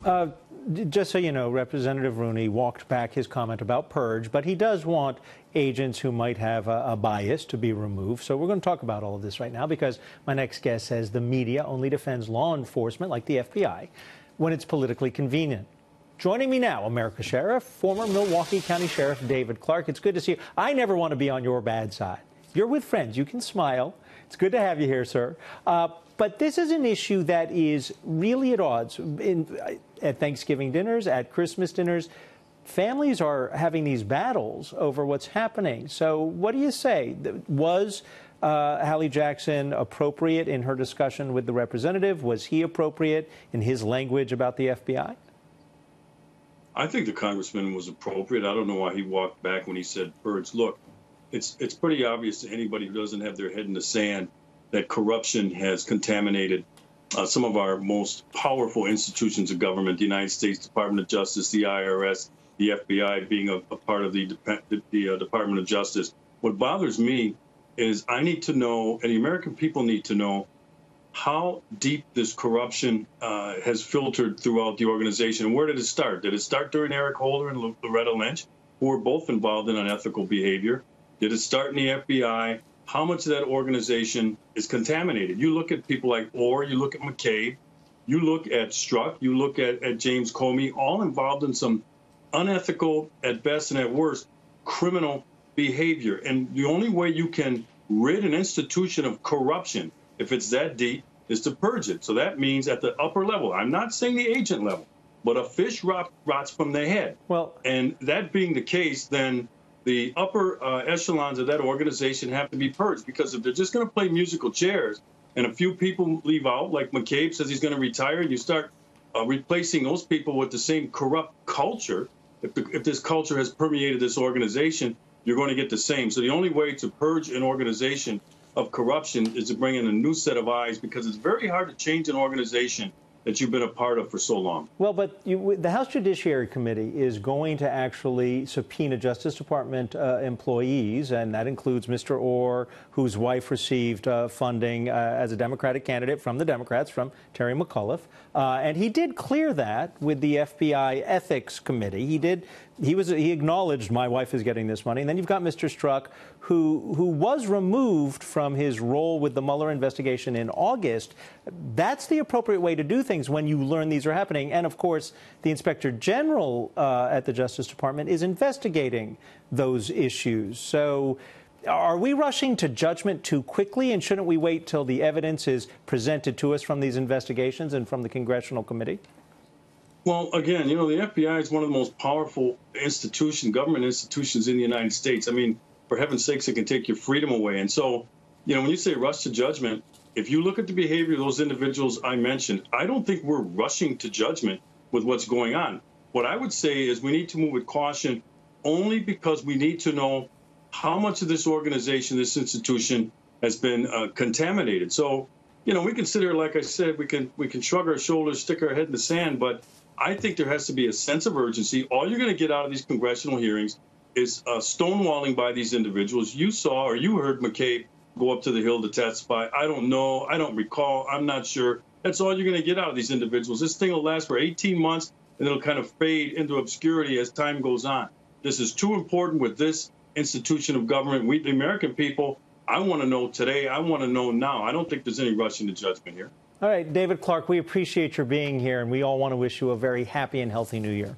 Uh, just so you know, Representative Rooney walked back his comment about purge, but he does want agents who might have a bias to be removed. So we're going to talk about all of this right now because my next guest says the media only defends law enforcement, like the FBI, when it's politically convenient. Joining me now, America's Sheriff, former Milwaukee County Sheriff David Clarke. It's good to see you. I never want to be on your bad side. You're with friends. You can smile. It's good to have you here, sir. But this is an issue that is really at odds. At Thanksgiving dinners, at Christmas dinners, families are having these battles over what's happening. So what do you say? Was Hallie Jackson appropriate in her discussion with the representative? Was he appropriate in his language about the FBI? I think the congressman was appropriate. I don't know why he walked back when he said purge. Look, it's pretty obvious to anybody who doesn't have their head in the sand that corruption has contaminated some of our most powerful institutions of government, the United States Department of Justice, the IRS, the FBI being a part of the Department of Justice. What bothers me is I need to know, and the American people need to know, how deep this corruption has filtered throughout the organization. And where did it start? Did it start during Eric Holder and Loretta Lynch, who were both involved in unethical behavior? Did it start in the FBI? How much of that organization is contaminated? You look at people like Orr, you look at McCabe, you look at Strzok, you look at James Comey, all involved in some unethical, at best and at worst, criminal behavior. And the only way you can rid an institution of corruption, if it's that deep, is to purge it. So that means at the upper level. I'm not saying the agent level, but a fish rots from the head. Well, and that being the case, then the upper echelons of that organization have to be purged, because if they're just going to play musical chairs and a few people leave out, like McCabe says he's going to retire, and you start replacing those people with the same corrupt culture, if this culture has permeated this organization, you're going to get the same. So the only way to purge an organization of corruption is to bring in a new set of eyes, because it's very hard to change an organization that you've been a part of for so long. Well, but the House Judiciary Committee is going to actually subpoena Justice Department employees, and that includes Mr. Orr, whose wife received funding as a Democratic candidate from the Democrats, from Terry McAuliffe. And he did clear that with the FBI Ethics Committee. He acknowledged, my wife is getting this money. And then you've got Mr. Strzok, who was removed from his role with the Mueller investigation in August. That's the appropriate way to do things when you learn these are happening. And, of course, the Inspector General at the Justice Department is investigating those issues. So are we rushing to judgment too quickly, and shouldn't we wait till the evidence is presented to us from these investigations and from the Congressional Committee? Well, again, you know, the FBI is one of the most powerful government institutions in the United States. I mean, for heaven's sakes, it can take your freedom away. And so, you know, when you say rush to judgment, if you look at the behavior of those individuals I mentioned, I don't think we're rushing to judgment with what's going on. What I would say is we need to move with caution, only because we need to know how much of this organization, this institution, has been contaminated. So, you know, we consider, like I said, we can shrug our shoulders, stick our head in the sand, but I think there has to be a sense of urgency. All you're going to get out of these congressional hearings is stonewalling by these individuals. You saw or you heard McCabe go up to the Hill to testify. I don't know. I don't recall. I'm not sure. That's all you're going to get out of these individuals. This thing will last for 18 months, and it'll kind of fade into obscurity as time goes on. This is too important with this institution of government. We, the American people, I want to know today. I want to know now. I don't think there's any rushing to judgment here. All right, David Clarke, we appreciate your being here, and we all want to wish you a very happy and healthy New Year.